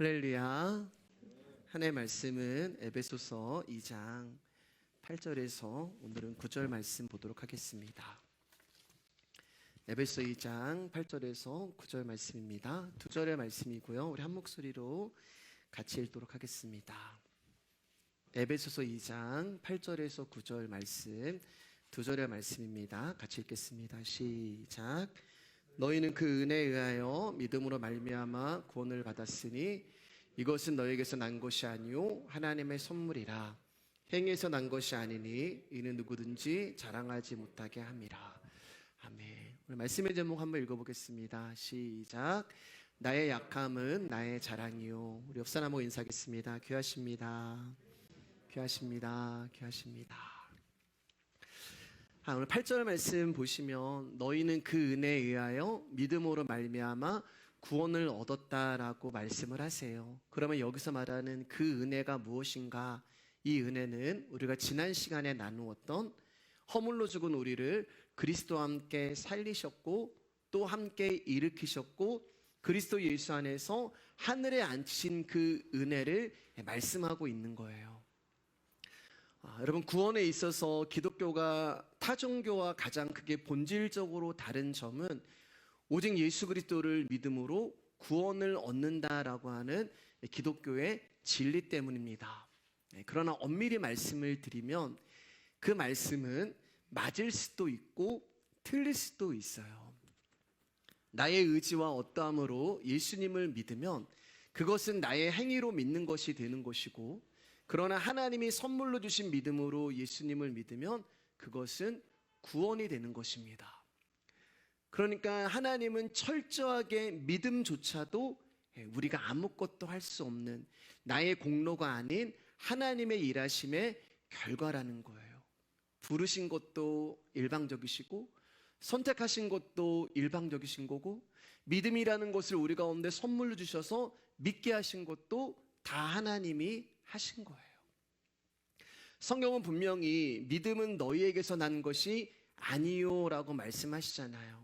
할렐루야. 하나님의 말씀은 에베소서 2장 8절에서 오늘은 9절 말씀 보도록 하겠습니다. 에베소 2장 8절에서 9절 말씀입니다. 두 절의 말씀이고요. 우리 한 목소리로 같이 읽도록 하겠습니다. 에베소서 2장 8절에서 9절 말씀, 두 절의 말씀입니다. 같이 읽겠습니다. 시작. 너희는 그 은혜에 의하여 믿음으로 말미암아 구원을 받았으니 이것은 너희에게서 난 것이 아니요 하나님의 선물이라. 행위에서 난 것이 아니니 이는 누구든지 자랑하지 못하게 함이라. 아멘. 오늘 말씀의 제목 한번 읽어보겠습니다. 시작. 나의 약함은 나의 자랑이요. 우리 옆 사람하고 인사하겠습니다. 귀하십니다. 귀하십니다. 귀하십니다. 오늘 8절 말씀 보시면 너희는 그 은혜에 의하여 믿음으로 말미암아 구원을 얻었다라고 말씀을 하세요. 그러면 여기서 말하는 그 은혜가 무엇인가? 이 은혜는 우리가 지난 시간에 나누었던 허물로 죽은 우리를 그리스도와 함께 살리셨고 또 함께 일으키셨고 그리스도 예수 안에서 하늘에 앉히신 그 은혜를 말씀하고 있는 거예요. 여러분, 구원에 있어서 기독교가 타종교와 가장 크게 본질적으로 다른 점은 오직 예수 그리스도를 믿음으로 구원을 얻는다라고 하는 기독교의 진리 때문입니다. 그러나 엄밀히 말씀을 드리면 그 말씀은 맞을 수도 있고 틀릴 수도 있어요. 나의 의지와 어떠함으로 예수님을 믿으면 그것은 나의 행위로 믿는 것이 되는 것이고, 그러나 하나님이 선물로 주신 믿음으로 예수님을 믿으면 그것은 구원이 되는 것입니다. 그러니까 하나님은 철저하게 믿음조차도 우리가 아무것도 할 수 없는 나의 공로가 아닌 하나님의 일하심의 결과라는 거예요. 부르신 것도 일방적이시고 선택하신 것도 일방적이신 거고 믿음이라는 것을 우리 가운데 선물로 주셔서 믿게 하신 것도 다 하나님이 하신 거예요. 성경은 분명히 믿음은 너희에게서 난 것이 아니요 라고 말씀하시잖아요.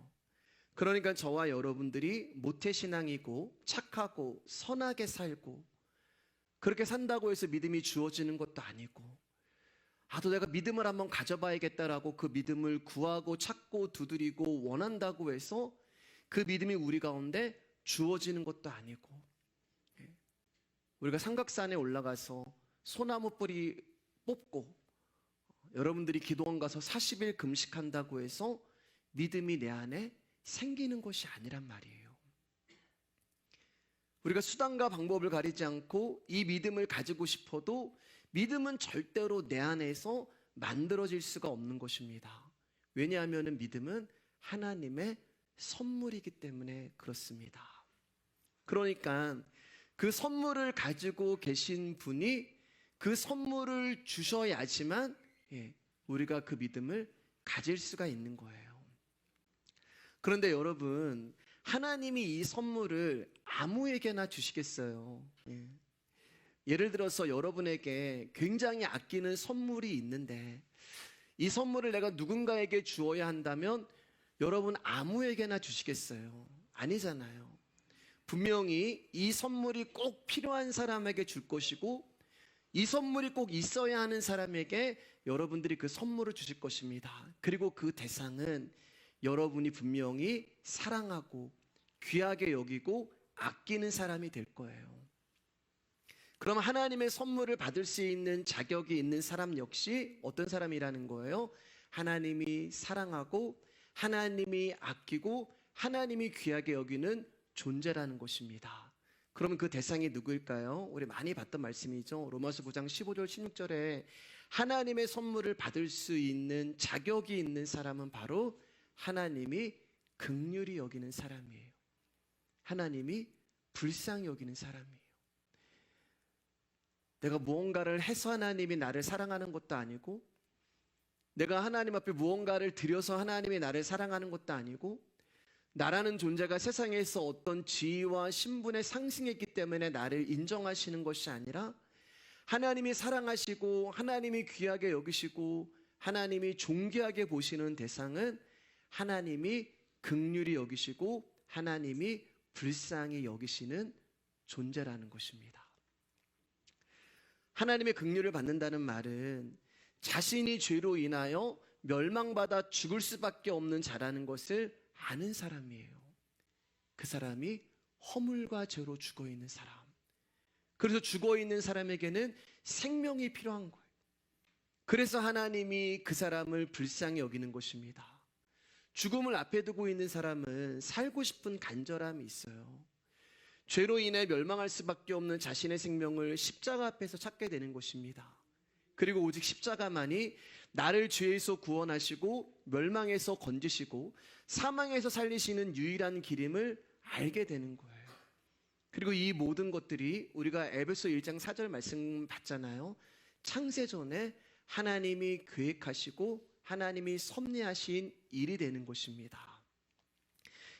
그러니까 저와 여러분들이 모태신앙이고 착하고 선하게 살고 그렇게 산다고 해서 믿음이 주어지는 것도 아니고, 또 내가 믿음을 한번 가져봐야겠다라고 그 믿음을 구하고 찾고 두드리고 원한다고 해서 그 믿음이 우리 가운데 주어지는 것도 아니고, 우리가 삼각산에 올라가서 소나무 뿌리 뽑고 여러분들이 기도원 가서 40일 금식한다고 해서 믿음이 내 안에 생기는 것이 아니란 말이에요. 우리가 수단과 방법을 가리지 않고 이 믿음을 가지고 싶어도 믿음은 절대로 내 안에서 만들어질 수가 없는 것입니다. 왜냐하면 믿음은 하나님의 선물이기 때문에 그렇습니다. 그러니까 그 선물을 가지고 계신 분이 그 선물을 주셔야지만 우리가 그 믿음을 가질 수가 있는 거예요. 그런데 여러분, 하나님이 이 선물을 아무에게나 주시겠어요? 예를 들어서 여러분에게 굉장히 아끼는 선물이 있는데 이 선물을 내가 누군가에게 주어야 한다면 여러분 아무에게나 주시겠어요? 아니잖아요. 분명히 이 선물이 꼭 필요한 사람에게 줄 것이고 이 선물이 꼭 있어야 하는 사람에게 여러분들이 그 선물을 주실 것입니다. 그리고 그 대상은 여러분이 분명히 사랑하고 귀하게 여기고 아끼는 사람이 될 거예요. 그럼 하나님의 선물을 받을 수 있는 자격이 있는 사람 역시 어떤 사람이라는 거예요? 하나님이 사랑하고 하나님이 아끼고 하나님이 귀하게 여기는 존재라는 것입니다. 그러면 그 대상이 누구일까요? 우리 많이 봤던 말씀이죠. 로마서 9장 15절 16절에 하나님의 선물을 받을 수 있는 자격이 있는 사람은 바로 하나님이 긍휼히 여기는 사람이에요. 하나님이 불쌍히 여기는 사람이에요. 내가 무언가를 해서 하나님이 나를 사랑하는 것도 아니고 내가 하나님 앞에 무언가를 드려서 하나님이 나를 사랑하는 것도 아니고 나라는 존재가 세상에서 어떤 지위와 신분에 상승했기 때문에 나를 인정하시는 것이 아니라 하나님이 사랑하시고 하나님이 귀하게 여기시고 하나님이 존귀하게 보시는 대상은 하나님이 긍휼히 여기시고 하나님이 불쌍히 여기시는 존재라는 것입니다. 하나님의 긍휼을 받는다는 말은 자신이 죄로 인하여 멸망받아 죽을 수밖에 없는 자라는 것을 아는 사람이에요. 그 사람이 허물과 죄로 죽어있는 사람. 그래서 죽어있는 사람에게는 생명이 필요한 거예요. 그래서 하나님이 그 사람을 불쌍히 여기는 것입니다. 죽음을 앞에 두고 있는 사람은 살고 싶은 간절함이 있어요. 죄로 인해 멸망할 수밖에 없는 자신의 생명을 십자가 앞에서 찾게 되는 것입니다. 그리고 오직 십자가만이 나를 죄에서 구원하시고 멸망에서 건지시고 사망에서 살리시는 유일한 길임을 알게 되는 거예요. 그리고 이 모든 것들이 우리가 에베소 1장 4절 말씀 봤잖아요. 창세전에 하나님이 계획하시고 하나님이 섭리하신 일이 되는 것입니다.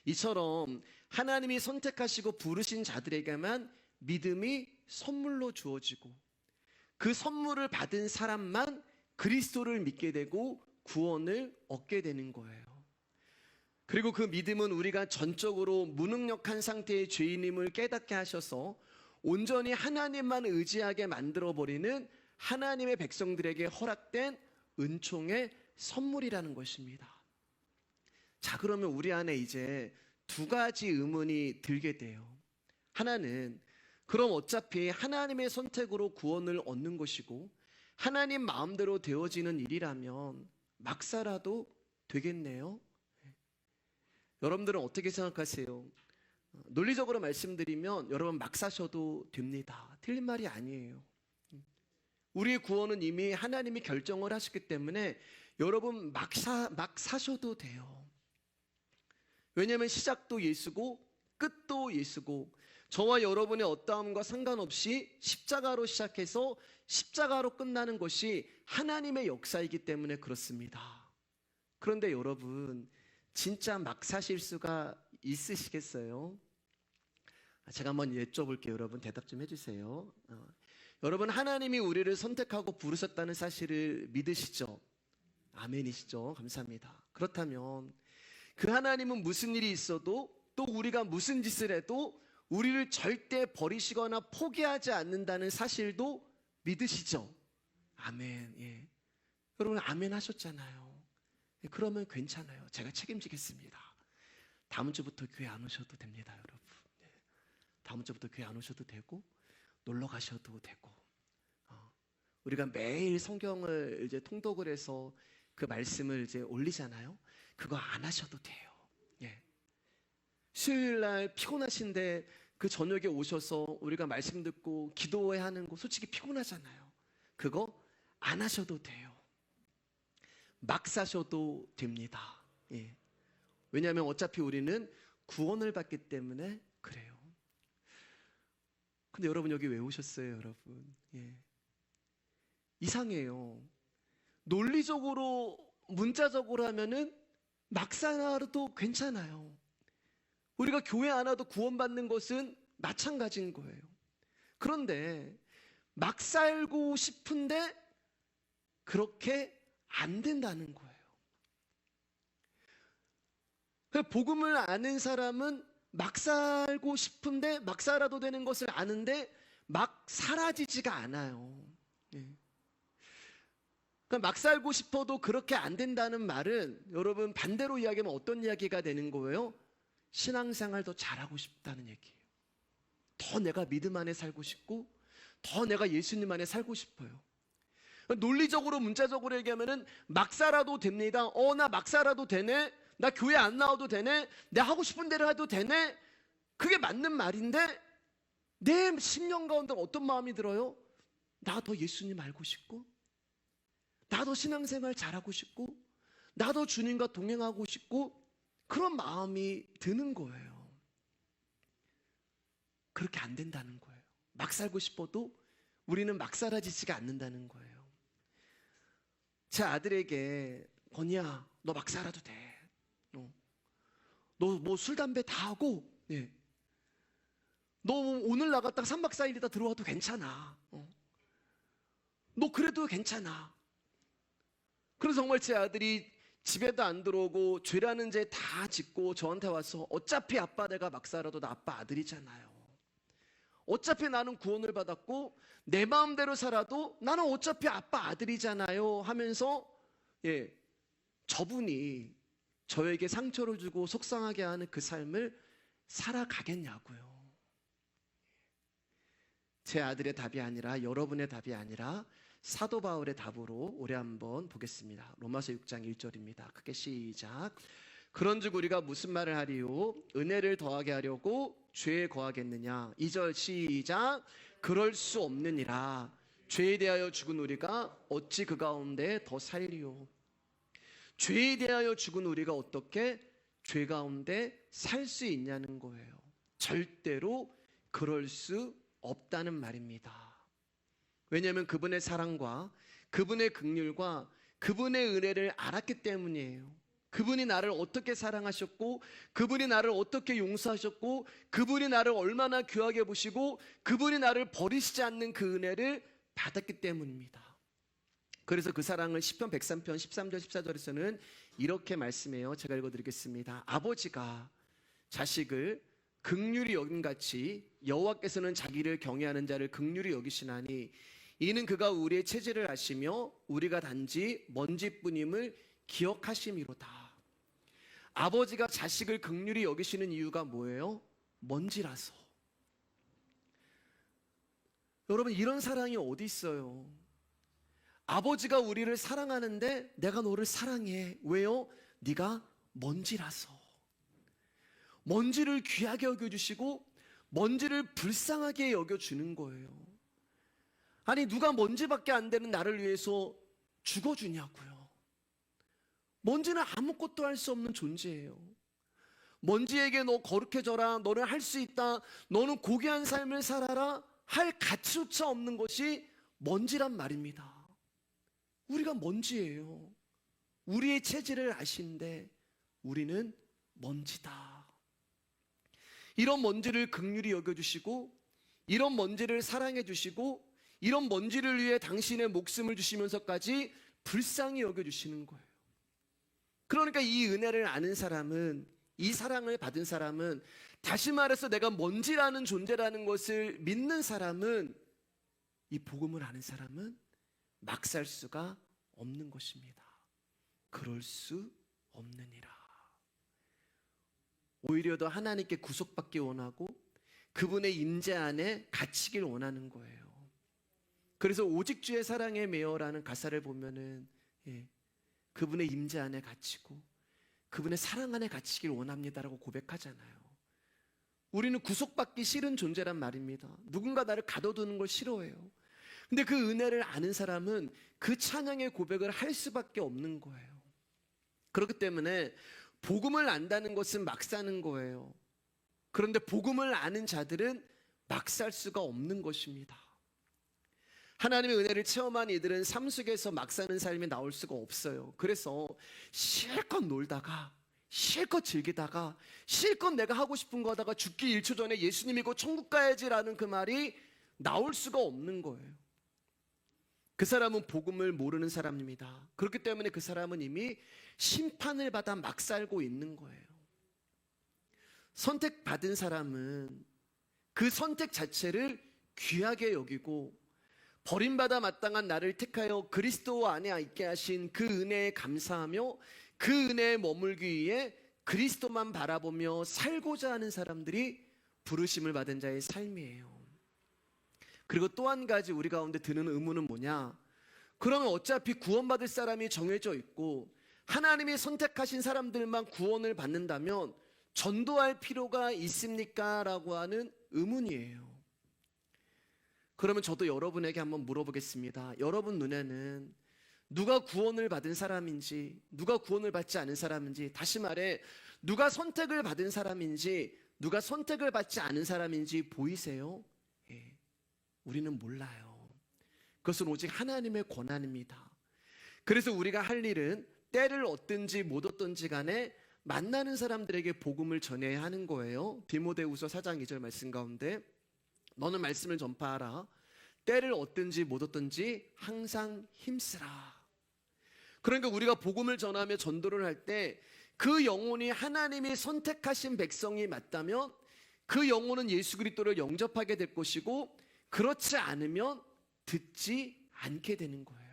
이처럼 하나님이 선택하시고 부르신 자들에게만 믿음이 선물로 주어지고 그 선물을 받은 사람만 그리스도를 믿게 되고 구원을 얻게 되는 거예요. 그리고 그 믿음은 우리가 전적으로 무능력한 상태의 죄인임을 깨닫게 하셔서 온전히 하나님만 의지하게 만들어버리는 하나님의 백성들에게 허락된 은총의 선물이라는 것입니다. 자, 그러면 우리 안에 이제 두 가지 의문이 들게 돼요. 하나는 그럼 어차피 하나님의 선택으로 구원을 얻는 것이고 하나님 마음대로 되어지는 일이라면 막 살아도 되겠네요. 여러분들은 어떻게 생각하세요? 논리적으로 말씀드리면 여러분 막 사셔도 됩니다. 틀린 말이 아니에요. 우리의 구원은 이미 하나님이 결정을 하셨기 때문에 여러분 막 사셔도 돼요. 왜냐하면 시작도 예수고 끝도 예수고 저와 여러분의 어떠함과 상관없이 십자가로 시작해서 십자가로 끝나는 것이 하나님의 역사이기 때문에 그렇습니다. 그런데 여러분 진짜 막 사실 수가 있으시겠어요? 제가 한번 여쭤볼게요. 여러분 대답 좀 해주세요. 여러분 하나님이 우리를 선택하고 부르셨다는 사실을 믿으시죠? 아멘이시죠? 감사합니다. 그렇다면 그 하나님은 무슨 일이 있어도 또 우리가 무슨 짓을 해도 우리를 절대 버리시거나 포기하지 않는다는 사실도 믿으시죠? 아멘. 예. 여러분 아멘 하셨잖아요. 그러면 괜찮아요. 제가 책임지겠습니다. 다음 주부터 교회 안 오셔도 됩니다, 여러분. 다음 주부터 교회 안 오셔도 되고 놀러 가셔도 되고 우리가 매일 성경을 이제 통독을 해서 그 말씀을 이제 올리잖아요. 그거 안 하셔도 돼요. 예. 수요일 날 피곤하신데 그 저녁에 오셔서 우리가 말씀 듣고 기도해야 하는 거 솔직히 피곤하잖아요. 그거 안 하셔도 돼요. 막 사셔도 됩니다. 예. 왜냐하면 어차피 우리는 구원을 받기 때문에 그래요. 근데 여러분 여기 왜 오셨어요, 여러분? 예. 이상해요. 논리적으로 문자적으로 하면은 막 살아도 괜찮아요. 우리가 교회 안 와도 구원받는 것은 마찬가지인 거예요. 그런데 막 살고 싶은데 그렇게 안 된다는 거예요. 복음을 아는 사람은 막 살고 싶은데 막 살아도 되는 것을 아는데 막 사라지지가 않아요. 예. 그러니까 막 살고 싶어도 그렇게 안 된다는 말은 여러분 반대로 이야기하면 어떤 이야기가 되는 거예요? 신앙생활 더 잘하고 싶다는 얘기예요. 더 내가 믿음 안에 살고 싶고 더 내가 예수님 안에 살고 싶어요. 논리적으로 문자적으로 얘기하면은 막 살아도 됩니다. 나 막 살아도 되네. 나 교회 안 나와도 되네. 내 하고 싶은 대로 해도 되네. 그게 맞는 말인데 내 심령 가운데 어떤 마음이 들어요? 나 더 예수님 알고 싶고 나도 신앙생활 잘하고 싶고 나도 주님과 동행하고 싶고 그런 마음이 드는 거예요. 그렇게 안 된다는 거예요. 막 살고 싶어도 우리는 막 사라지지가 않는다는 거예요. 제 아들에게 건이야 너 막 살아도 돼. 너 뭐 술 담배 다 하고 예. 너 오늘 나갔다가 3박 4일 있다 들어와도 괜찮아. 너 그래도 괜찮아. 그래서 정말 제 아들이 집에도 안 들어오고 죄라는 죄 다 짓고 저한테 와서 어차피 아빠 내가 막 살아도 나 아빠 아들이잖아요. 어차피 나는 구원을 받았고 내 마음대로 살아도 나는 어차피 아빠 아들이잖아요 하면서 저분이 저에게 상처를 주고 속상하게 하는 그 삶을 살아가겠냐고요. 제 아들의 답이 아니라, 여러분의 답이 아니라 사도 바울의 답으로 올해 한번 보겠습니다. 로마서 6장 1절입니다. 크게 시작. 그런즉 우리가 무슨 말을 하리요? 은혜를 더하게 하려고 죄에 거하겠느냐? 2절 시작. 그럴 수 없느니라. 죄에 대하여 죽은 우리가 어찌 그 가운데 더 살리요? 죄에 대하여 죽은 우리가 어떻게 죄 가운데 살 수 있냐는 거예요. 절대로 그럴 수 없다는 말입니다. 왜냐하면 그분의 사랑과 그분의 긍휼과 그분의 은혜를 알았기 때문이에요. 그분이 나를 어떻게 사랑하셨고, 그분이 나를 어떻게 용서하셨고, 그분이 나를 얼마나 귀하게 보시고, 그분이 나를 버리시지 않는 그 은혜를 받았기 때문입니다. 그래서 그 사랑을 시편 103편 13절 14절에서는 이렇게 말씀해요. 제가 읽어드리겠습니다. 아버지가 자식을 긍휼히 여김같이 여호와께서는 자기를 경외하는 자를 긍휼히 여기시나니 이는 그가 우리의 체질을 아시며 우리가 단지 먼지뿐임을 기억하심이로다. 아버지가 자식을 긍휼히 여기시는 이유가 뭐예요? 먼지라서. 여러분, 이런 사랑이 어디 있어요? 아버지가 우리를 사랑하는데 내가 너를 사랑해. 왜요? 네가 먼지라서. 먼지를 귀하게 여겨주시고 먼지를 불쌍하게 여겨주는 거예요. 아니, 누가 먼지밖에 안 되는 나를 위해서 죽어주냐고요. 먼지는 아무것도 할 수 없는 존재예요. 먼지에게 너 거룩해져라, 너는 할 수 있다, 너는 고귀한 삶을 살아라 할 가치조차 없는 것이 먼지란 말입니다. 우리가 먼지예요. 우리의 체질을 아시는데 우리는 먼지다. 이런 먼지를 긍휼히 여겨주시고, 이런 먼지를 사랑해 주시고, 이런 먼지를 위해 당신의 목숨을 주시면서까지 불쌍히 여겨주시는 거예요. 그러니까 이 은혜를 아는 사람은, 이 사랑을 받은 사람은, 다시 말해서 내가 먼지라는 존재라는 것을 믿는 사람은, 이 복음을 아는 사람은 막 살 수가 없는 것입니다. 그럴 수 없느니라. 오히려 더 하나님께 구속받기 원하고 그분의 임재 안에 갇히길 원하는 거예요. 그래서 오직 주의 사랑에 매여라는 가사를 보면은 그분의 임재 안에 갇히고 그분의 사랑 안에 갇히길 원합니다라고 고백하잖아요. 우리는 구속받기 싫은 존재란 말입니다. 누군가 나를 가둬두는 걸 싫어해요. 근데 그 은혜를 아는 사람은 그 찬양의 고백을 할 수밖에 없는 거예요. 그렇기 때문에 복음을 안다는 것은 막 사는 거예요. 그런데 복음을 아는 자들은 막 살 수가 없는 것입니다. 하나님의 은혜를 체험한 이들은 삶 속에서 막 사는 삶이 나올 수가 없어요. 그래서 실컷 놀다가, 실컷 즐기다가, 실컷 내가 하고 싶은 거 하다가 죽기 1초 전에 예수님 믿고 천국 가야지라는 그 말이 나올 수가 없는 거예요. 그 사람은 복음을 모르는 사람입니다. 그렇기 때문에 그 사람은 이미 심판을 받아 막 살고 있는 거예요. 선택받은 사람은 그 선택 자체를 귀하게 여기고 버림받아 마땅한 나를 택하여 그리스도 안에 있게 하신 그 은혜에 감사하며 그 은혜에 머물기 위해 그리스도만 바라보며 살고자 하는 사람들이 부르심을 받은 자의 삶이에요. 그리고 또 한 가지 우리 가운데 드는 의문은 뭐냐? 그러면 어차피 구원받을 사람이 정해져 있고 하나님이 선택하신 사람들만 구원을 받는다면 전도할 필요가 있습니까? 라고 하는 의문이에요. 그러면 저도 여러분에게 한번 물어보겠습니다. 여러분 눈에는 누가 구원을 받은 사람인지, 누가 구원을 받지 않은 사람인지, 다시 말해 누가 선택을 받은 사람인지, 누가 선택을 받지 않은 사람인지 보이세요? 우리는 몰라요. 그것은 오직 하나님의 권한입니다. 그래서 우리가 할 일은 때를 얻든지 못 얻든지 간에 만나는 사람들에게 복음을 전해야 하는 거예요. 디모데후서 4장 2절 말씀 가운데 너는 말씀을 전파하라. 때를 얻든지 못 얻든지 항상 힘쓰라. 그러니까 우리가 복음을 전하며 전도를 할 때 그 영혼이 하나님이 선택하신 백성이 맞다면 그 영혼은 예수 그리스도를 영접하게 될 것이고, 그렇지 않으면 듣지 않게 되는 거예요.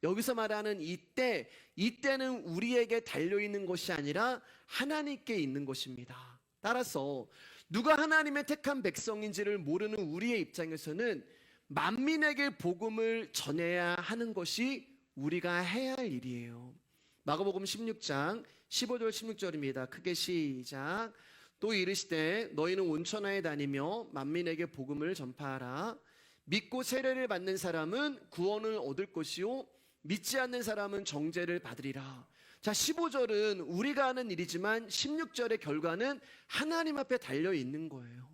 여기서 말하는 이때는 우리에게 달려있는 것이 아니라 하나님께 있는 것입니다. 따라서 누가 하나님의 택한 백성인지를 모르는 우리의 입장에서는 만민에게 복음을 전해야 하는 것이 우리가 해야 할 일이에요. 마가복음 16장 15절 16절입니다. 크게 시작. 또 이르시되 너희는 온천하에 다니며 만민에게 복음을 전파하라. 믿고 세례를 받는 사람은 구원을 얻을 것이요 믿지 않는 사람은 정죄를 받으리라. 자, 15절은 우리가 하는 일이지만 16절의 결과는 하나님 앞에 달려 있는 거예요.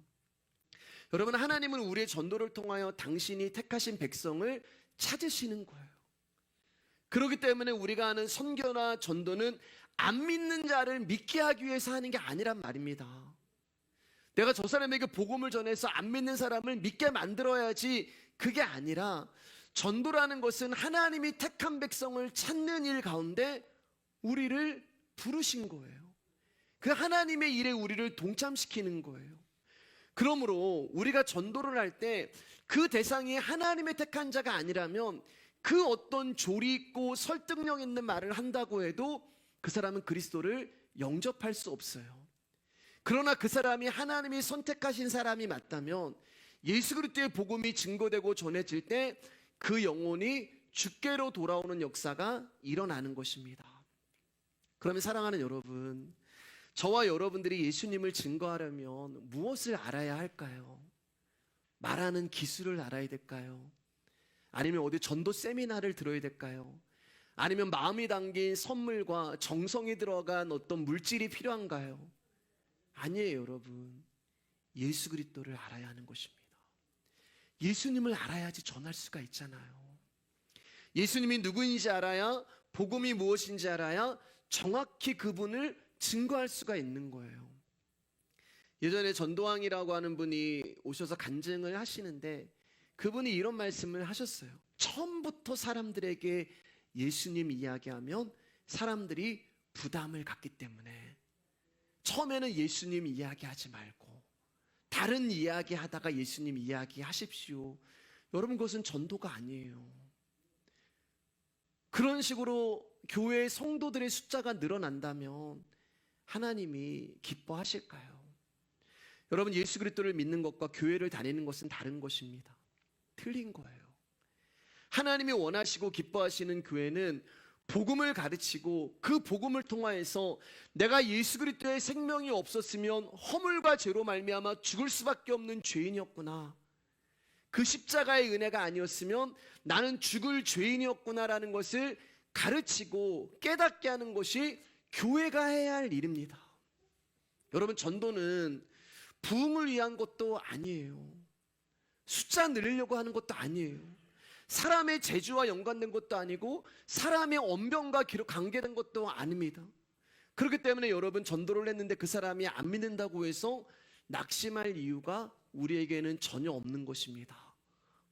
여러분, 하나님은 우리의 전도를 통하여 당신이 택하신 백성을 찾으시는 거예요. 그렇기 때문에 우리가 하는 선교나 전도는 안 믿는 자를 믿게 하기 위해서 하는 게 아니란 말입니다. 내가 저 사람에게 복음을 전해서 안 믿는 사람을 믿게 만들어야지, 그게 아니라 전도라는 것은 하나님이 택한 백성을 찾는 일 가운데 우리를 부르신 거예요. 그 하나님의 일에 우리를 동참시키는 거예요. 그러므로 우리가 전도를 할 때 그 대상이 하나님의 택한 자가 아니라면 그 어떤 조리 있고 설득력 있는 말을 한다고 해도 그 사람은 그리스도를 영접할 수 없어요. 그러나 그 사람이 하나님이 선택하신 사람이 맞다면 예수 그리스도의 복음이 증거되고 전해질 때 그 영혼이 주께로 돌아오는 역사가 일어나는 것입니다. 그러면 사랑하는 여러분, 저와 여러분들이 예수님을 증거하려면 무엇을 알아야 할까요? 말하는 기술을 알아야 될까요? 아니면 어디 전도 세미나를 들어야 될까요? 아니면 마음이 담긴 선물과 정성이 들어간 어떤 물질이 필요한가요? 아니에요, 여러분. 예수 그리스도를 알아야 하는 것입니다. 예수님을 알아야지 전할 수가 있잖아요. 예수님이 누구인지 알아야, 복음이 무엇인지 알아야 정확히 그분을 증거할 수가 있는 거예요. 예전에 전도왕이라고 하는 분이 오셔서 간증을 하시는데 그분이 이런 말씀을 하셨어요. 처음부터 사람들에게 예수님 이야기하면 사람들이 부담을 갖기 때문에 처음에는 예수님 이야기하지 말고 다른 이야기 하다가 예수님 이야기 하십시오. 여러분, 그것은 전도가 아니에요. 그런 식으로 교회의 성도들의 숫자가 늘어난다면 하나님이 기뻐하실까요? 여러분, 예수 그리스도를 믿는 것과 교회를 다니는 것은 다른 것입니다. 틀린 거예요. 하나님이 원하시고 기뻐하시는 교회는 복음을 가르치고 그 복음을 통하여서 내가 예수 그리스도의 생명이 없었으면 허물과 죄로 말미암아 죽을 수밖에 없는 죄인이었구나, 그 십자가의 은혜가 아니었으면 나는 죽을 죄인이었구나라는 것을 가르치고 깨닫게 하는 것이 교회가 해야 할 일입니다. 여러분, 전도는 부흥을 위한 것도 아니에요. 숫자 늘리려고 하는 것도 아니에요. 사람의 재주와 연관된 것도 아니고 사람의 언변과 관계된 것도 아닙니다. 그렇기 때문에 여러분, 전도를 했는데 그 사람이 안 믿는다고 해서 낙심할 이유가 우리에게는 전혀 없는 것입니다.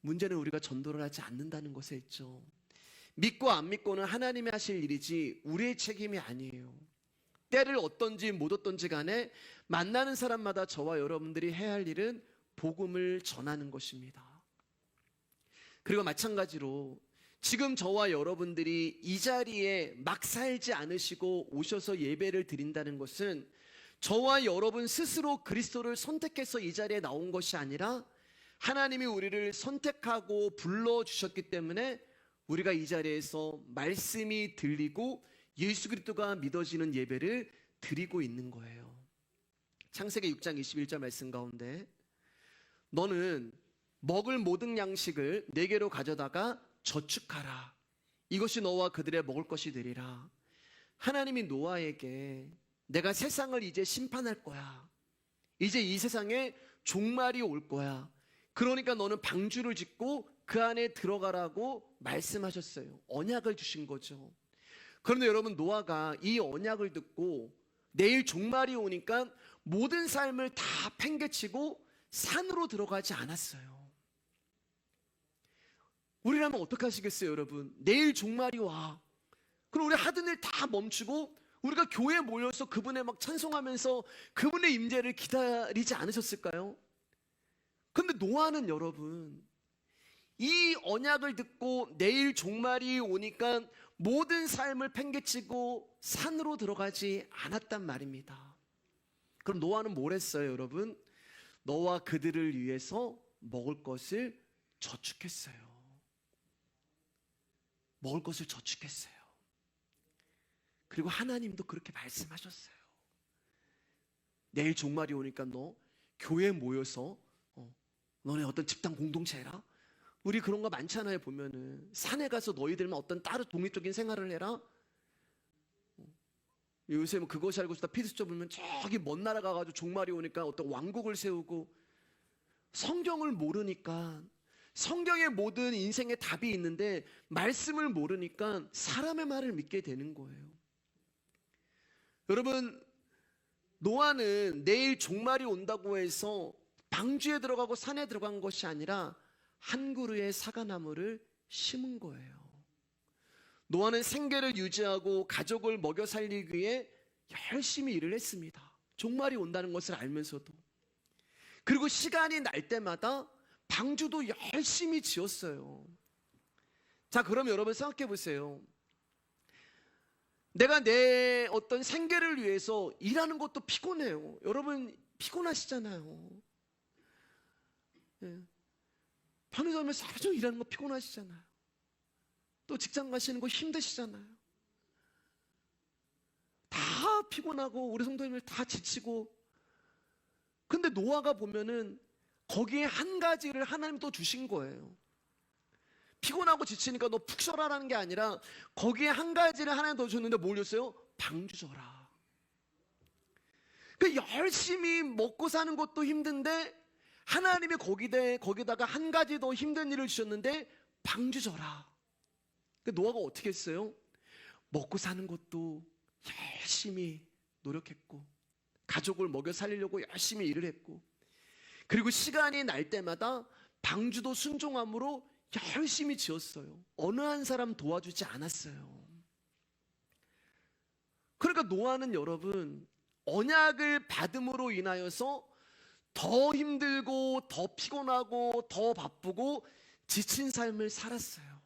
문제는 우리가 전도를 하지 않는다는 것에 있죠. 믿고 안 믿고는 하나님이 하실 일이지 우리의 책임이 아니에요. 때를 어떤지 못 어떤지 간에 만나는 사람마다 저와 여러분들이 해야 할 일은 복음을 전하는 것입니다. 그리고 마찬가지로 지금 저와 여러분들이 이 자리에 막 살지 않으시고 오셔서 예배를 드린다는 것은 저와 여러분 스스로 그리스도를 선택해서 이 자리에 나온 것이 아니라 하나님이 우리를 선택하고 불러주셨기 때문에 우리가 이 자리에서 말씀이 들리고 예수 그리스도가 믿어지는 예배를 드리고 있는 거예요. 창세기 6장 21절 말씀 가운데 너는 먹을 모든 양식을 내게로 가져다가 저축하라. 이것이 너와 그들의 먹을 것이 되리라. 하나님이 노아에게 내가 세상을 이제 심판할 거야. 이제 이 세상에 종말이 올 거야. 그러니까 너는 방주를 짓고 그 안에 들어가라고 말씀하셨어요. 언약을 주신 거죠. 그런데 여러분, 노아가 이 언약을 듣고 내일 종말이 오니까 모든 삶을 다 팽개치고 산으로 들어가지 않았어요. 우리라면 어떻게 하시겠어요, 여러분? 내일 종말이 와. 그럼 우리 하던 일 다 멈추고 우리가 교회에 모여서 그분의 막 찬송하면서 그분의 임재를 기다리지 않으셨을까요? 근데 노아는 여러분, 이 언약을 듣고 내일 종말이 오니까 모든 삶을 팽개치고 산으로 들어가지 않았단 말입니다. 그럼 노아는 뭘 했어요, 여러분? 너와 그들을 위해서 먹을 것을 저축했어요. 먹을 것을 저축했어요. 그리고 하나님도 그렇게 말씀하셨어요. 내일 종말이 오니까 너 교회에 모여서 너네 어떤 집단 공동체 해라. 우리 그런 거 많잖아요. 보면은 산에 가서 너희들만 어떤 따로 독립적인 생활을 해라. 요새 뭐 그것이 알고 싶다 피드스토 보면 저기 먼 나라 가가지고 종말이 오니까 어떤 왕국을 세우고, 성경을 모르니까, 성경의 모든 인생의 답이 있는데 말씀을 모르니까 사람의 말을 믿게 되는 거예요. 여러분, 노아는 내일 종말이 온다고 해서 방주에 들어가고 산에 들어간 것이 아니라 한 그루의 사과나무를 심은 거예요. 노아는 생계를 유지하고 가족을 먹여 살리기 위해 열심히 일을 했습니다. 종말이 온다는 것을 알면서도. 그리고 시간이 날 때마다 방주도 열심히 지었어요. 자, 그럼 여러분 생각해 보세요. 내가 내 어떤 생계를 위해서 일하는 것도 피곤해요. 여러분 피곤하시잖아요. 예. 편의점에서 하루 종일 일하는 거 피곤하시잖아요. 또 직장 가시는 거 힘드시잖아요. 다 피곤하고 우리 성도님들 다 지치고. 근데 노아가 보면은 거기에 한 가지를 하나님 또 주신 거예요. 피곤하고 지치니까 너 푹 쉬어라라는 게 아니라 거기에 한 가지를 하나님 더 줬는데 뭘 줬어요? 방주져라. 그 열심히 먹고 사는 것도 힘든데 하나님이 거기다가 한 가지 더 힘든 일을 주셨는데 방주져라. 그 노아가 어떻게 했어요? 먹고 사는 것도 열심히 노력했고, 가족을 먹여 살리려고 열심히 일을 했고, 그리고 시간이 날 때마다 방주도 순종함으로 열심히 지었어요. 어느 한 사람 도와주지 않았어요. 그러니까 노아는 여러분, 언약을 받음으로 인하여서 더 힘들고 더 피곤하고 더 바쁘고 지친 삶을 살았어요.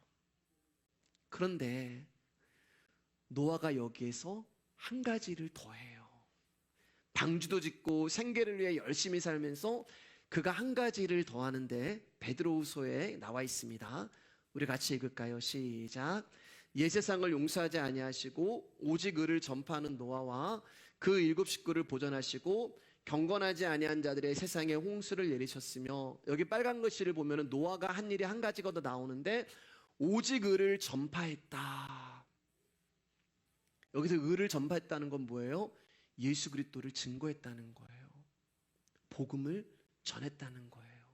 그런데 노아가 여기에서 한 가지를 더해요. 방주도 짓고 생계를 위해 열심히 살면서 그가 한 가지를 더하는데 베드로후서에 나와 있습니다. 우리 같이 읽을까요? 시작. 옛 세상을 용서하지 아니하시고 오직 의를 전파하는 노아와 그 일곱 식구를 보전하시고 경건하지 아니한 자들의 세상에 홍수를 내리셨으며, 여기 빨간 글씨를 보면 노아가 한 일이 한 가지가 더 나오는데 오직 의를 전파했다. 여기서 의를 전파했다는 건 뭐예요? 예수 그리스도를 증거했다는 거예요. 복음을 전했다는 거예요.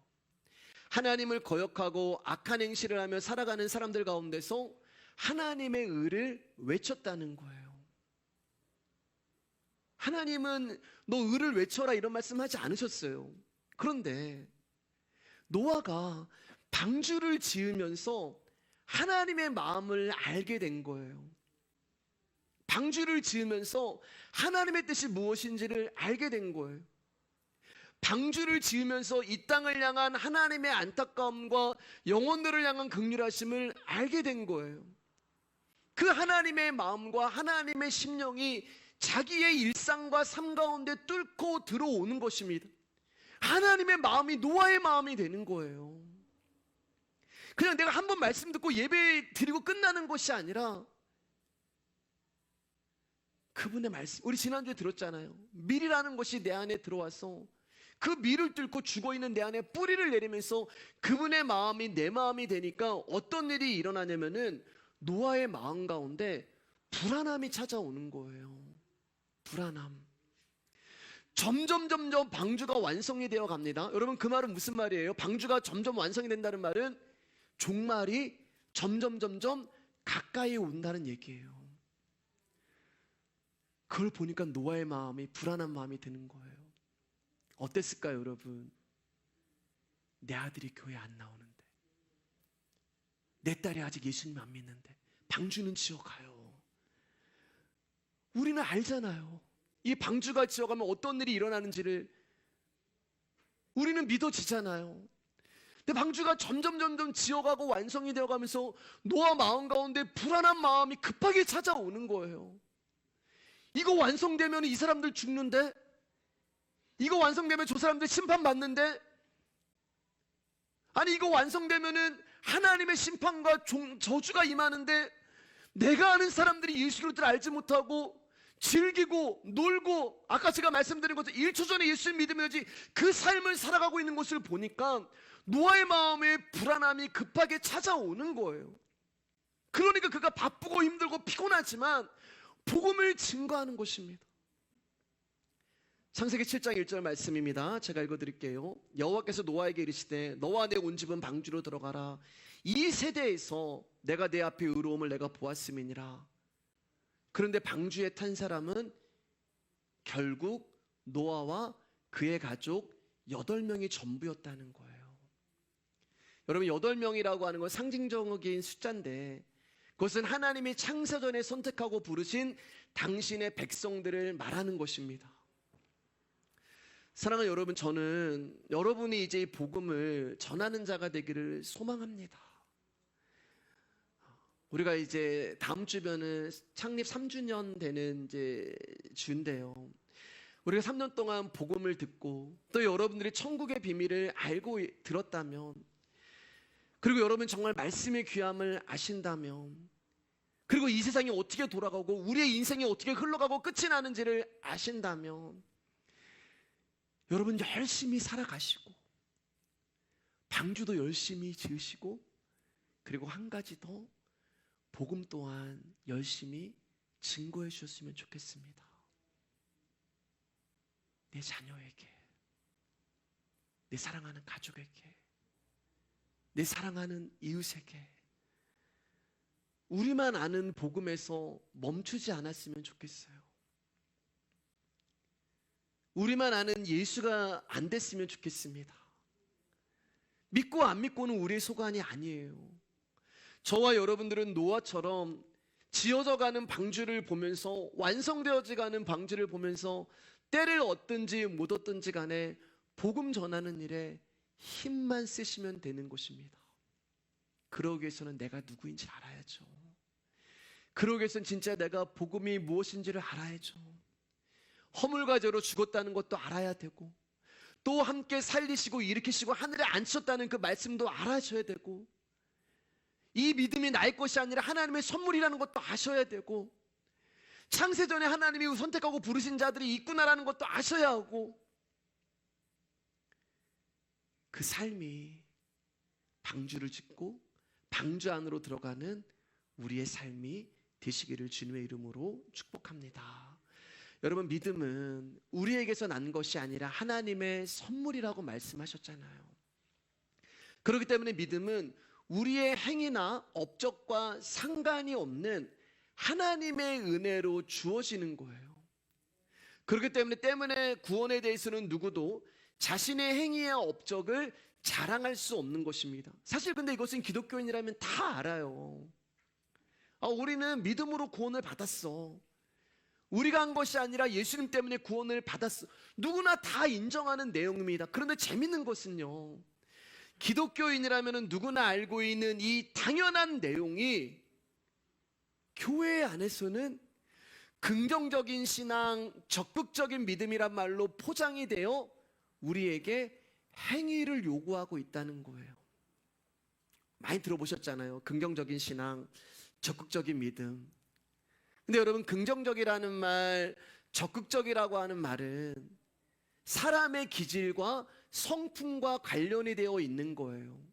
하나님을 거역하고 악한 행실을 하며 살아가는 사람들 가운데서 하나님의 의를 외쳤다는 거예요. 하나님은 너 의를 외쳐라 이런 말씀하지 않으셨어요. 그런데 노아가 방주를 지으면서 하나님의 마음을 알게 된 거예요. 방주를 지으면서 하나님의 뜻이 무엇인지를 알게 된 거예요. 방주를 지으면서 이 땅을 향한 하나님의 안타까움과 영혼들을 향한 긍휼하심을 알게 된 거예요. 그 하나님의 마음과 하나님의 심령이 자기의 일상과 삶 가운데 뚫고 들어오는 것입니다. 하나님의 마음이 노아의 마음이 되는 거예요. 그냥 내가 한 번 말씀 듣고 예배 드리고 끝나는 것이 아니라 그분의 말씀, 우리 지난주에 들었잖아요. 밀이라는 것이 내 안에 들어와서 그 밀을 뚫고 죽어있는 내 안에 뿌리를 내리면서 그분의 마음이 내 마음이 되니까 어떤 일이 일어나냐면은 노아의 마음 가운데 불안함이 찾아오는 거예요. 불안함. 점점 방주가 완성이 되어 갑니다. 여러분, 그 말은 무슨 말이에요? 방주가 점점 완성이 된다는 말은 종말이 점점 가까이 온다는 얘기예요. 그걸 보니까 노아의 마음이 불안한 마음이 드는 거예요. 어땠을까요, 여러분? 내 아들이 교회 안 나오는데, 내 딸이 아직 예수님 안 믿는데 방주는 지어가요. 우리는 알잖아요. 이 방주가 지어가면 어떤 일이 일어나는지를 우리는 믿어지잖아요. 근데 방주가 점점 지어가고 완성이 되어가면서 노아 마음 가운데 불안한 마음이 급하게 찾아오는 거예요. 이거 완성되면 이 사람들 죽는데, 이거 완성되면 저 사람들 심판받는데, 아니 이거 완성되면은 하나님의 심판과 저주가 임하는데, 내가 아는 사람들이 예수 그리스도를 알지 못하고 즐기고 놀고, 아까 제가 말씀드린 것처럼 1초 전에 예수를 믿으면서 그 삶을 살아가고 있는 것을 보니까 노아의 마음에 불안함이 급하게 찾아오는 거예요. 그러니까 그가 바쁘고 힘들고 피곤하지만 복음을 증거하는 것입니다. 창세기 7장 1절 말씀입니다. 제가 읽어드릴게요. 여호와께서 노아에게 이르시되 너와 내 온 집은 방주로 들어가라. 이 세대에서 내가 내 앞에 의로움을 내가 보았음이니라. 그런데 방주에 탄 사람은 결국 노아와 그의 가족 8명이 전부였다는 거예요. 여러분, 8명이라고 하는 건 상징적인 숫자인데, 그것은 하나님이 창세전에 선택하고 부르신 당신의 백성들을 말하는 것입니다. 사랑하는 여러분, 저는 여러분이 이제 이 복음을 전하는 자가 되기를 소망합니다. 우리가 이제 다음 주면은 창립 3주년 되는 이제 주인데요. 우리가 3년 동안 복음을 듣고 또 여러분들이 천국의 비밀을 알고 들었다면, 그리고 여러분 정말 말씀의 귀함을 아신다면, 그리고 이 세상이 어떻게 돌아가고 우리의 인생이 어떻게 흘러가고 끝이 나는지를 아신다면, 여러분 열심히 살아가시고 방주도 열심히 지으시고, 그리고 한 가지 더, 복음 또한 열심히 증거해 주셨으면 좋겠습니다. 내 자녀에게, 내 사랑하는 가족에게, 내 사랑하는 이웃에게 우리만 아는 복음에서 멈추지 않았으면 좋겠어요. 우리만 아는 예수가 안 됐으면 좋겠습니다. 믿고 안 믿고는 우리의 소관이 아니에요. 저와 여러분들은 노아처럼 지어져 가는 방주를 보면서, 완성되어져 가는 방주를 보면서 때를 얻든지 못 얻든지 간에 복음 전하는 일에 힘만 쓰시면 되는 것입니다. 그러기 위해서는 내가 누구인지 알아야죠. 그러기 위해서는 진짜 내가 복음이 무엇인지를 알아야죠. 허물과 죄로 죽었다는 것도 알아야 되고, 또 함께 살리시고 일으키시고 하늘에 앉혔다는 그 말씀도 알아셔야 되고, 이 믿음이 나의 것이 아니라 하나님의 선물이라는 것도 아셔야 되고, 창세전에 하나님이 선택하고 부르신 자들이 있구나라는 것도 아셔야 하고, 그 삶이 방주를 짓고 방주 안으로 들어가는 우리의 삶이 되시기를 주님의 이름으로 축복합니다. 여러분, 믿음은 우리에게서 난 것이 아니라 하나님의 선물이라고 말씀하셨잖아요. 그렇기 때문에 믿음은 우리의 행위나 업적과 상관이 없는 하나님의 은혜로 주어지는 거예요. 그렇기 때문에 구원에 대해서는 누구도 자신의 행위와 업적을 자랑할 수 없는 것입니다. 사실 근데 이것은 기독교인이라면 다 알아요. 우리는 믿음으로 구원을 받았어. 우리가 한 것이 아니라 예수님 때문에 구원을 받았어. 누구나 다 인정하는 내용입니다. 그런데 재밌는 것은요, 기독교인이라면 누구나 알고 있는 이 당연한 내용이 교회 안에서는 긍정적인 신앙, 적극적인 믿음이란 말로 포장이 되어 우리에게 행위를 요구하고 있다는 거예요. 많이 들어보셨잖아요. 긍정적인 신앙, 적극적인 믿음. 근데 여러분, 긍정적이라는 말, 적극적이라고 하는 말은 사람의 기질과 성품과 관련이 되어 있는 거예요.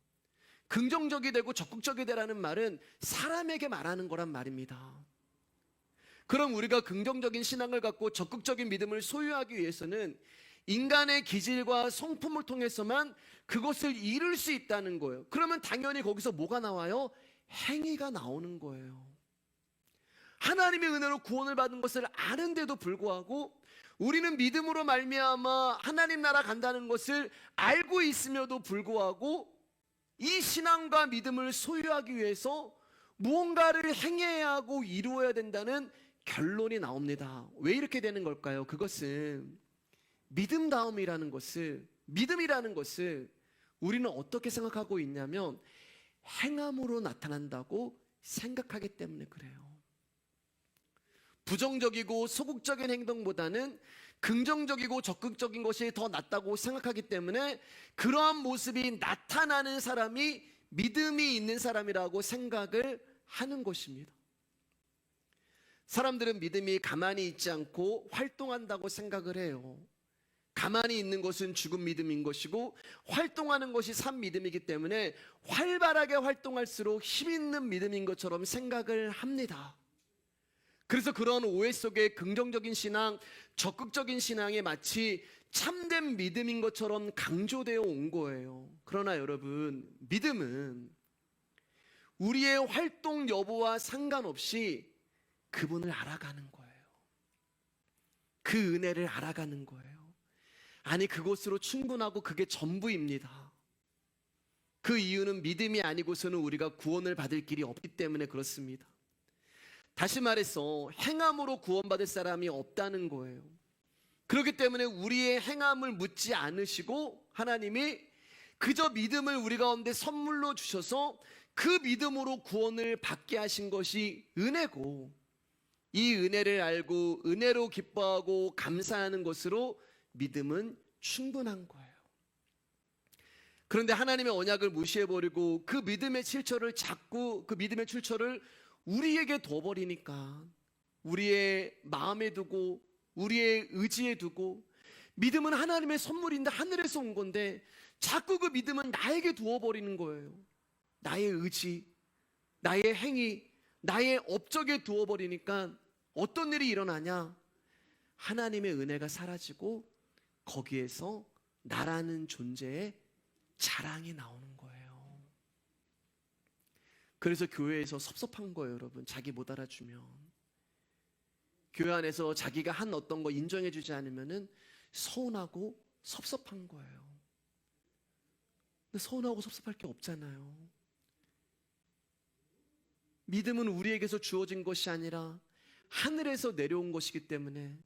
긍정적이 되고 적극적이 되라는 말은 사람에게 말하는 거란 말입니다. 그럼 우리가 긍정적인 신앙을 갖고 적극적인 믿음을 소유하기 위해서는 인간의 기질과 성품을 통해서만 그것을 이룰 수 있다는 거예요. 그러면 당연히 거기서 뭐가 나와요? 행위가 나오는 거예요. 하나님의 은혜로 구원을 받은 것을 아는데도 불구하고 우리는 믿음으로 말미암아 하나님 나라 간다는 것을 알고 있음에도 불구하고 이 신앙과 믿음을 소유하기 위해서 무언가를 행해야 하고 이루어야 된다는 결론이 나옵니다. 왜 이렇게 되는 걸까요? 그것은 믿음이라는 것을 우리는 어떻게 생각하고 있냐면 행함으로 나타난다고 생각하기 때문에 그래요. 부정적이고 소극적인 행동보다는 긍정적이고 적극적인 것이 더 낫다고 생각하기 때문에 그러한 모습이 나타나는 사람이 믿음이 있는 사람이라고 생각을 하는 것입니다. 사람들은 믿음이 가만히 있지 않고 활동한다고 생각을 해요. 가만히 있는 것은 죽은 믿음인 것이고 활동하는 것이 산 믿음이기 때문에 활발하게 활동할수록 힘 있는 믿음인 것처럼 생각을 합니다. 그래서 그런 오해 속에 긍정적인 신앙, 적극적인 신앙이 마치 참된 믿음인 것처럼 강조되어 온 거예요. 그러나 여러분, 믿음은 우리의 활동 여부와 상관없이 그분을 알아가는 거예요. 그 은혜를 알아가는 거예요. 아니, 그것으로 충분하고 그게 전부입니다. 그 이유는 믿음이 아니고서는 우리가 구원을 받을 길이 없기 때문에 그렇습니다. 다시 말해서 행함으로 구원받을 사람이 없다는 거예요. 그렇기 때문에 우리의 행함을 묻지 않으시고 하나님이 그저 믿음을 우리 가운데 선물로 주셔서 그 믿음으로 구원을 받게 하신 것이 은혜고, 이 은혜를 알고 은혜로 기뻐하고 감사하는 것으로 믿음은 충분한 거예요. 그런데 하나님의 언약을 무시해버리고 그 믿음의 출처를 자꾸 그 믿음의 출처를 우리에게 둬버리니까 우리의 마음에 두고 우리의 의지에 두고 믿음은 하나님의 선물인데 하늘에서 온 건데 자꾸 그 믿음은 나에게 두어버리는 거예요. 나의 의지, 나의 행위, 나의 업적에 두어버리니까 어떤 일이 일어나냐? 하나님의 은혜가 사라지고 거기에서 나라는 존재의 자랑이 나오는 거예요. 그래서 교회에서 섭섭한 거예요, 여러분. 자기 못 알아주면. 교회 안에서 자기가 한 어떤 거 인정해주지 않으면은 서운하고 섭섭한 거예요. 근데 서운하고 섭섭할 게 없잖아요. 믿음은 우리에게서 주어진 것이 아니라 하늘에서 내려온 것이기 때문에,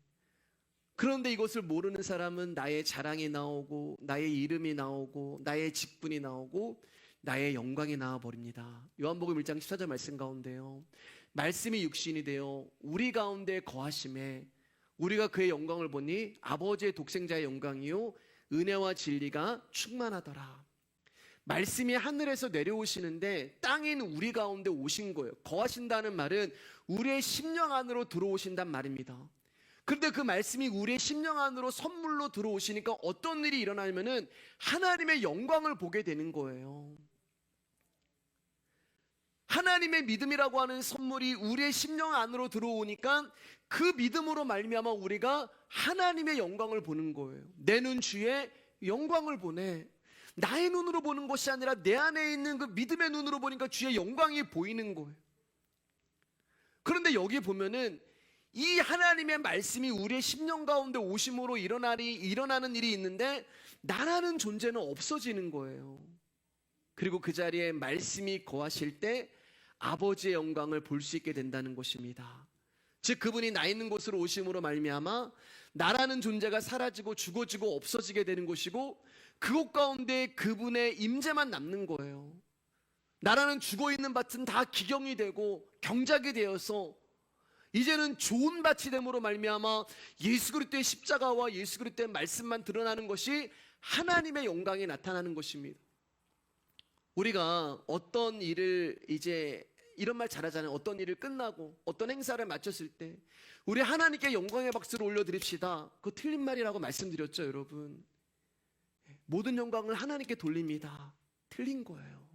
그런데 이것을 모르는 사람은 나의 자랑이 나오고 나의 이름이 나오고 나의 직분이 나오고 나의 영광이 나와버립니다. 요한복음 1장 14절 말씀 가운데요, 말씀이 육신이 되어 우리 가운데 거하심에 우리가 그의 영광을 보니 아버지의 독생자의 영광이요 은혜와 진리가 충만하더라. 말씀이 하늘에서 내려오시는데 땅인 우리 가운데 오신 거예요. 거하신다는 말은 우리의 심령 안으로 들어오신단 말입니다. 그런데 그 말씀이 우리의 심령 안으로 선물로 들어오시니까 어떤 일이 일어나냐면은 하나님의 영광을 보게 되는 거예요. 하나님의 믿음이라고 하는 선물이 우리의 심령 안으로 들어오니까 그 믿음으로 말미암아 우리가 하나님의 영광을 보는 거예요. 내 눈 주의 영광을 보네. 나의 눈으로 보는 것이 아니라 내 안에 있는 그 믿음의 눈으로 보니까 주의 영광이 보이는 거예요. 그런데 여기 보면은 이 하나님의 말씀이 우리의 심령 가운데 오심으로 일어나는 일이 있는데 나라는 존재는 없어지는 거예요. 그리고 그 자리에 말씀이 거하실 때 아버지의 영광을 볼 수 있게 된다는 것입니다. 즉 그분이 나 있는 곳으로 오심으로 말미암아 나라는 존재가 사라지고 죽어지고 없어지게 되는 것이고 그곳 가운데 그분의 임재만 남는 거예요. 나라는 죽어있는 밭은 다 기경이 되고 경작이 되어서 이제는 좋은 밭이 됨으로 말미암아 예수 그리스도의 십자가와 예수 그리스도의 말씀만 드러나는 것이 하나님의 영광이 나타나는 것입니다. 우리가 어떤 일을 이제 이런 말 잘하잖아요. 어떤 일을 끝나고 어떤 행사를 마쳤을 때 우리 하나님께 영광의 박수를 올려드립시다. 그거 틀린 말이라고 말씀드렸죠, 여러분. 모든 영광을 하나님께 돌립니다. 틀린 거예요.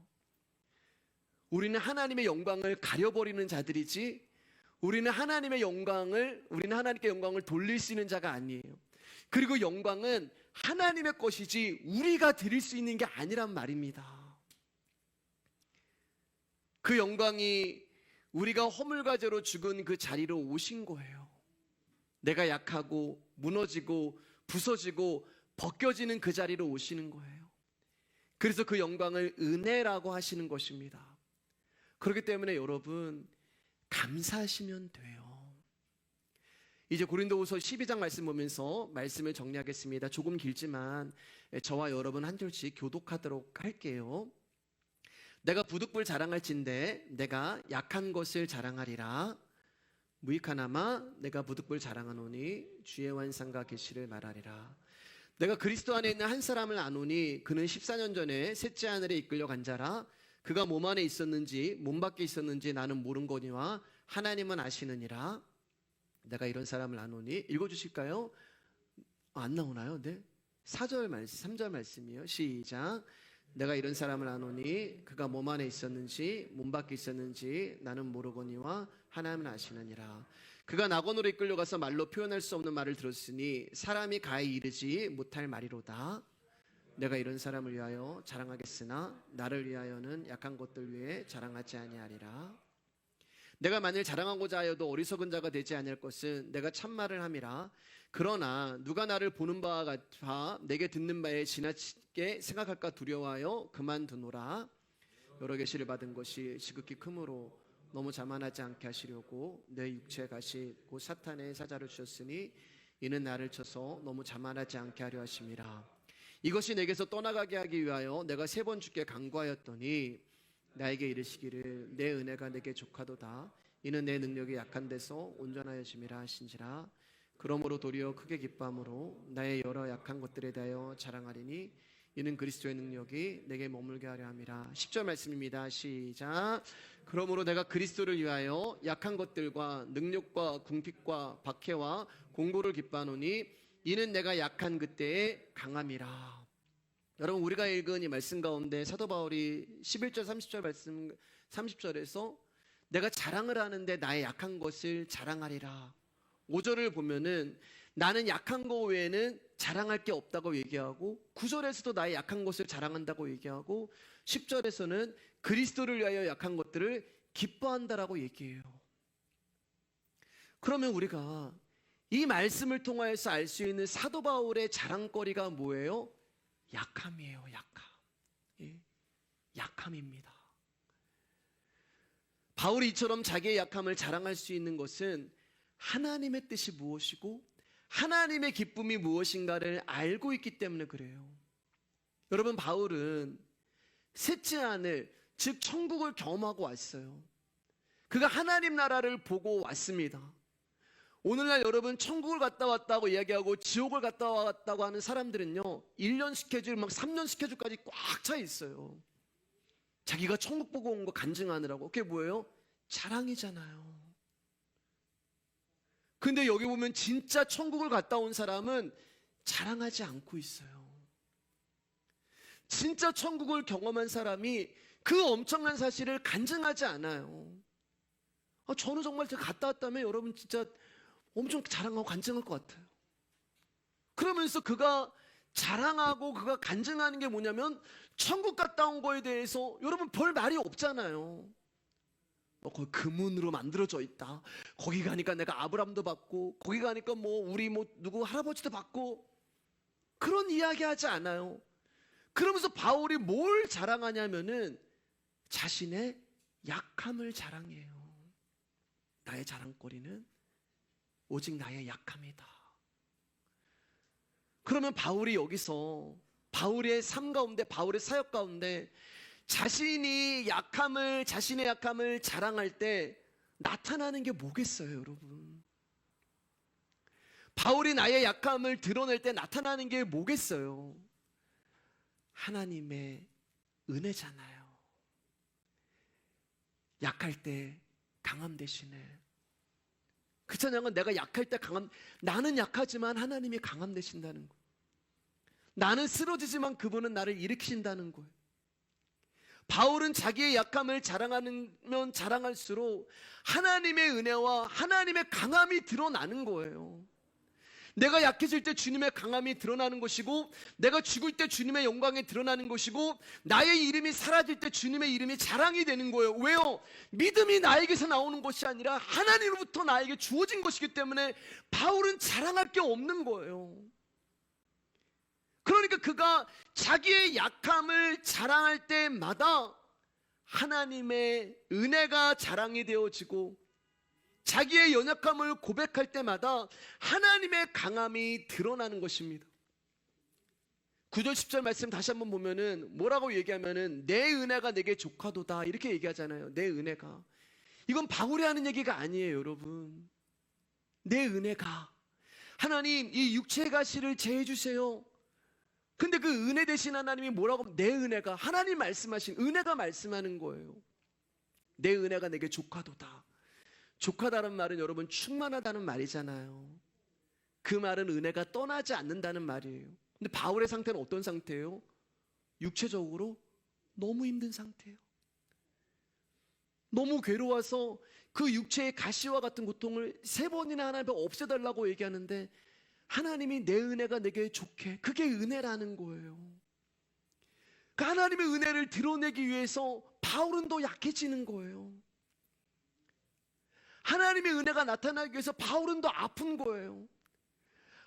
우리는 하나님의 영광을 가려버리는 자들이지 우리는 하나님께 영광을 돌릴 수 있는 자가 아니에요. 그리고 영광은 하나님의 것이지 우리가 드릴 수 있는 게 아니란 말입니다. 그 영광이 우리가 허물과 죄로 죽은 그 자리로 오신 거예요. 내가 약하고 무너지고 부서지고 벗겨지는 그 자리로 오시는 거예요. 그래서 그 영광을 은혜라고 하시는 것입니다. 그렇기 때문에 여러분 감사하시면 돼요. 이제 고린도후서 12장 말씀 보면서 말씀을 정리하겠습니다. 조금 길지만 저와 여러분 한 절씩 교독하도록 할게요. 내가 부득불 자랑할진대 내가 약한 것을 자랑하리라. 무익하나마 내가 부득불 자랑하노니 주의 완성과 계시를 말하리라. 내가 그리스도 안에 있는 한 사람을 아노니 그는 14년 전에 셋째 하늘에 이끌려 간 자라. 그가 몸 안에 있었는지 몸 밖에 있었는지 나는 모른거니와 하나님은 아시느니라. 내가 이런 사람을 아노니, 읽어주실까요? 안 나오나요? 네. 4절 말씀, 3절 말씀이요. 시작. 내가 이런 사람을 아노니 그가 몸 안에 있었는지 몸 밖에 있었는지 나는 모르거니와 하나님은 아시느니라. 그가 낙원으로 이끌려가서 말로 표현할 수 없는 말을 들었으니 사람이 가히 이르지 못할 말이로다. 내가 이런 사람을 위하여 자랑하겠으나 나를 위하여는 약한 것들 위해 자랑하지 아니하리라. 내가 만일 자랑하고자 하여도 어리석은 자가 되지 아니할 것은 내가 참말을 함이라. 그러나 누가 나를 보는 바와 같아 내게 듣는 바에 지나치게 생각할까 두려워하여 그만두노라. 여러 계시를 받은 것이 지극히 크므로 너무 자만하지 않게 하시려고 내 육체의 가시 곧 사탄의 사자를 주셨으니 이는 나를 쳐서 너무 자만하지 않게 하려 하심이라. 이것이 내게서 떠나가게 하기 위하여 내가 3번 주께 간구하였더니 나에게 이르시기를 내 은혜가 내게 족하도다. 이는 내 능력이 약한 데서 온전하여짐이라 하신지라. 그러므로 도리어 크게 기뻐함으로 나의 여러 약한 것들에 대하여 자랑하리니 이는 그리스도의 능력이 내게 머물게 하려 함이라. 10절 말씀입니다. 시작. 그러므로 내가 그리스도를 위하여 약한 것들과 능력과 궁핍과 박해와 공고를 기뻐하노니 이는 내가 약한 그때의 강함이라. 여러분, 우리가 읽은 이 말씀 가운데 사도 바울이 11절 30절 말씀 30절에서 내가 자랑을 하는데 나의 약한 것을 자랑하리라. 5절을 보면은 나는 약한 거 외에는 자랑할 게 없다고 얘기하고 9절에서도 나의 약한 것을 자랑한다고 얘기하고 10절에서는 그리스도를 위하여 약한 것들을 기뻐한다라고 얘기해요. 그러면 우리가 이 말씀을 통하여서 알 수 있는 사도 바울의 자랑거리가 뭐예요? 약함이에요. 약함. 예, 약함입니다. 바울이 이처럼 자기의 약함을 자랑할 수 있는 것은 하나님의 뜻이 무엇이고 하나님의 기쁨이 무엇인가를 알고 있기 때문에 그래요. 여러분, 바울은 셋째 하늘, 즉 천국을 경험하고 왔어요. 그가 하나님 나라를 보고 왔습니다. 오늘날 여러분, 천국을 갔다 왔다고 이야기하고 지옥을 갔다 왔다고 하는 사람들은요 1년 스케줄, 막 3년 스케줄까지 꽉 차 있어요. 자기가 천국 보고 온 거 간증하느라고. 그게 뭐예요? 자랑이잖아요. 근데 여기 보면 진짜 천국을 갔다 온 사람은 자랑하지 않고 있어요. 진짜 천국을 경험한 사람이 그 엄청난 사실을 간증하지 않아요. 저는 정말 제가 갔다 왔다면 여러분 진짜 엄청 자랑하고 간증할 것 같아요. 그러면서 그가 자랑하고 그가 간증하는 게 뭐냐면 천국 갔다 온 거에 대해서 여러분 별 말이 없잖아요. 거기 금은으로 만들어져 있다. 거기 가니까 내가 아브람도 받고 거기 가니까 우리 누구 할아버지도 받고 그런 이야기 하지 않아요. 그러면서 바울이 뭘 자랑하냐면은 자신의 약함을 자랑해요. 나의 자랑거리는 오직 나의 약함이다. 그러면 바울이 여기서 바울의 삶 가운데, 바울의 사역 가운데 자신의 약함을 자랑할 때 나타나는 게 뭐겠어요, 여러분? 바울이 나의 약함을 드러낼 때 나타나는 게 뭐겠어요? 하나님의 은혜잖아요. 약할 때 강함 되시네. 그 찬양은 내가 약할 때 나는 약하지만 하나님이 강함 되신다는 거예요. 나는 쓰러지지만 그분은 나를 일으키신다는 거예요. 바울은 자기의 약함을 자랑하면 자랑할수록 하나님의 은혜와 하나님의 강함이 드러나는 거예요. 내가 약해질 때 주님의 강함이 드러나는 것이고, 내가 죽을 때 주님의 영광이 드러나는 것이고, 나의 이름이 사라질 때 주님의 이름이 자랑이 되는 거예요. 왜요? 믿음이 나에게서 나오는 것이 아니라 하나님으로부터 나에게 주어진 것이기 때문에 바울은 자랑할 게 없는 거예요. 그러니까 그가 자기의 약함을 자랑할 때마다 하나님의 은혜가 자랑이 되어지고 자기의 연약함을 고백할 때마다 하나님의 강함이 드러나는 것입니다. 9절 10절 말씀 다시 한번 보면은 뭐라고 얘기하면은 내 은혜가 내게 족하도다 이렇게 얘기하잖아요. 내 은혜가. 이건 바울이 하는 얘기가 아니에요, 여러분. 내 은혜가. 하나님, 이 육체의 가시를 제해 주세요. 근데 그 은혜 대신 하나님이 뭐라고 하면 내 은혜가, 하나님 말씀하신 은혜가 말씀하는 거예요. 내 은혜가 내게 족하도다. 족하다는 말은 여러분 충만하다는 말이잖아요. 그 말은 은혜가 떠나지 않는다는 말이에요. 근데 바울의 상태는 어떤 상태예요? 육체적으로 너무 힘든 상태예요. 너무 괴로워서 그 육체의 가시와 같은 고통을 3번이나 하나님 앞에 없애달라고 얘기하는데 하나님이 내 은혜가 내게 족해. 그게 은혜라는 거예요. 그 하나님의 은혜를 드러내기 위해서 바울은 더 약해지는 거예요. 하나님의 은혜가 나타나기 위해서 바울은 더 아픈 거예요.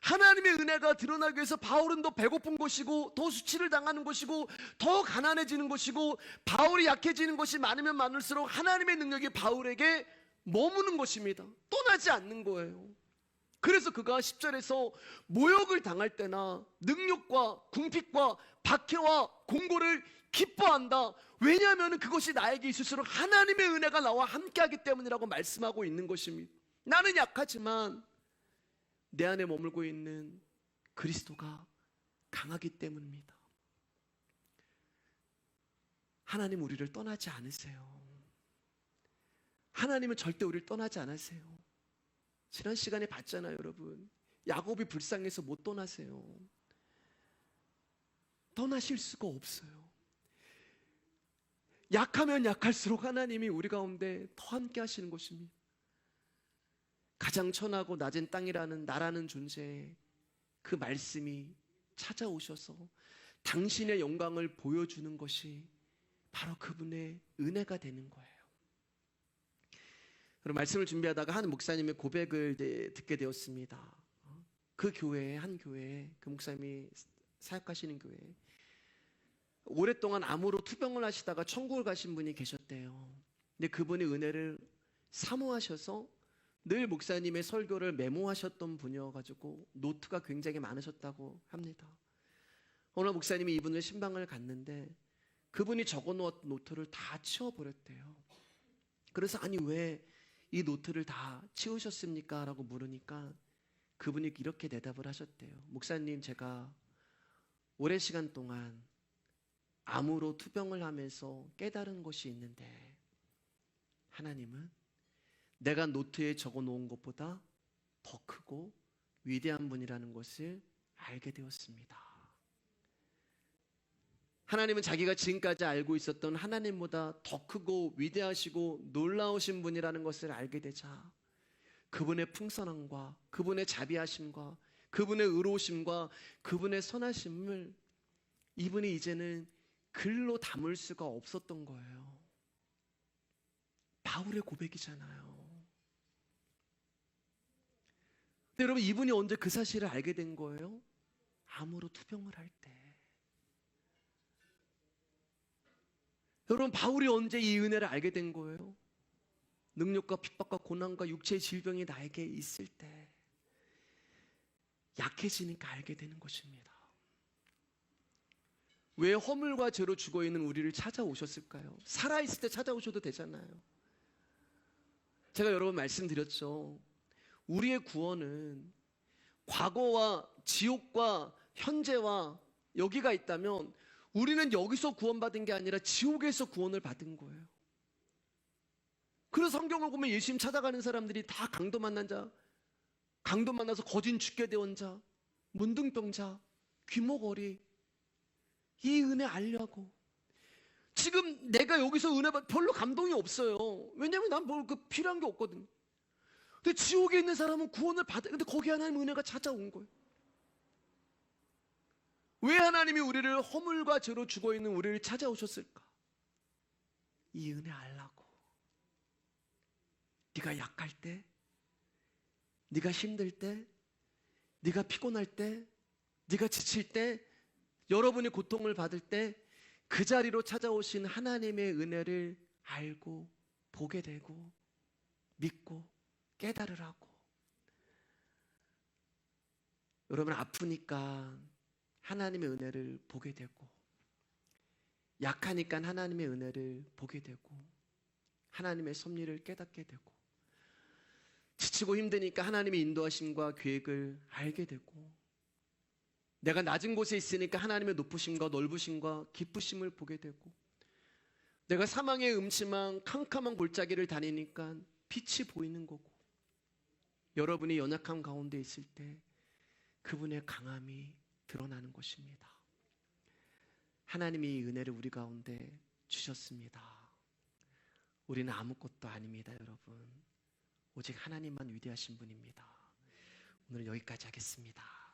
하나님의 은혜가 드러나기 위해서 바울은 더 배고픈 것이고 더 수치를 당하는 것이고 더 가난해지는 것이고 바울이 약해지는 것이 많으면 많을수록 하나님의 능력이 바울에게 머무는 것입니다. 떠나지 않는 거예요. 그래서 그가 10절에서 모욕을 당할 때나 능력과 궁핍과 박해와 공고를 기뻐한다. 왜냐하면 그것이 나에게 있을수록 하나님의 은혜가 나와 함께하기 때문이라고 말씀하고 있는 것입니다. 나는 약하지만 내 안에 머물고 있는 그리스도가 강하기 때문입니다. 하나님 우리를 떠나지 않으세요. 하나님은 절대 우리를 떠나지 않으세요. 지난 시간에 봤잖아요, 여러분. 야곱이 불쌍해서 못 떠나세요. 떠나실 수가 없어요. 약하면 약할수록 하나님이 우리 가운데 더 함께 하시는 것입니다. 가장 천하고 낮은 땅이라는 나라는 존재에 그 말씀이 찾아오셔서 당신의 영광을 보여주는 것이 바로 그분의 은혜가 되는 거예요. 그리고 말씀을 준비하다가 한 목사님의 고백을 듣게 되었습니다. 그 교회에, 한 교회에, 그 목사님이 사역하시는 교회에 오랫동안 암으로 투병을 하시다가 천국을 가신 분이 계셨대요. 근데 그분이 은혜를 사모하셔서 늘 목사님의 설교를 메모하셨던 분이어가지고 노트가 굉장히 많으셨다고 합니다. 오늘 목사님이 이분을 신방을 갔는데 그분이 적어놓았던 노트를 다 치워버렸대요. 그래서 아니 왜 이 노트를 다 치우셨습니까? 라고 물으니까 그분이 이렇게 대답을 하셨대요. 목사님, 제가 오랜 시간 동안 암으로 투병을 하면서 깨달은 것이 있는데 하나님은 내가 노트에 적어놓은 것보다 더 크고 위대한 분이라는 것을 알게 되었습니다. 하나님은 자기가 지금까지 알고 있었던 하나님보다 더 크고 위대하시고 놀라우신 분이라는 것을 알게 되자 그분의 풍성함과 그분의 자비하심과 그분의 의로우심과 그분의 선하심을 이분이 이제는 글로 담을 수가 없었던 거예요. 바울의 고백이잖아요. 근데 여러분, 이분이 언제 그 사실을 알게 된 거예요? 암으로 투병을 할 때. 여러분, 바울이 언제 이 은혜를 알게 된 거예요? 능력과 핍박과 고난과 육체의 질병이 나에게 있을 때 약해지니까 알게 되는 것입니다. 왜 허물과 죄로 죽어있는 우리를 찾아오셨을까요? 살아있을 때 찾아오셔도 되잖아요. 제가 여러 번 말씀드렸죠. 우리의 구원은 과거와 지옥과 현재와 여기가 있다면 우리는 여기서 구원받은 게 아니라 지옥에서 구원을 받은 거예요. 그래서 성경을 보면 예수님 찾아가는 사람들이 다 강도 만난 자, 강도 만나서 거진 죽게 되온 자, 문둥병자, 귀머거리, 이 은혜 알려고. 지금 내가 여기서 은혜 받 별로 감동이 없어요. 왜냐면 난 뭐 필요한 게 없거든. 근데 지옥에 있는 사람은 구원을 받아. 근데 거기 하나님 은혜가 찾아온 거예요. 왜 하나님이 우리를 허물과 죄로 죽어있는 우리를 찾아오셨을까? 이 은혜 알라고. 네가 약할 때, 네가 힘들 때, 네가 피곤할 때, 네가 지칠 때, 여러분이 고통을 받을 때 그 자리로 찾아오신 하나님의 은혜를 알고 보게 되고 믿고 깨달으라고. 여러분, 아프니까 하나님의 은혜를 보게 되고, 약하니까 하나님의 은혜를 보게 되고, 하나님의 섭리를 깨닫게 되고, 지치고 힘드니까 하나님의 인도하심과 계획을 알게 되고, 내가 낮은 곳에 있으니까 하나님의 높으심과 넓으심과 기쁘심을 보게 되고, 내가 사망의 음침한 캄캄한 골짜기를 다니니까 빛이 보이는 거고, 여러분이 연약함 가운데 있을 때 그분의 강함이 드러나는 것입니다. 하나님이 이 은혜를 우리 가운데 주셨습니다. 우리는 아무것도 아닙니다, 여러분. 오직 하나님만 위대하신 분입니다. 오늘 여기까지 하겠습니다.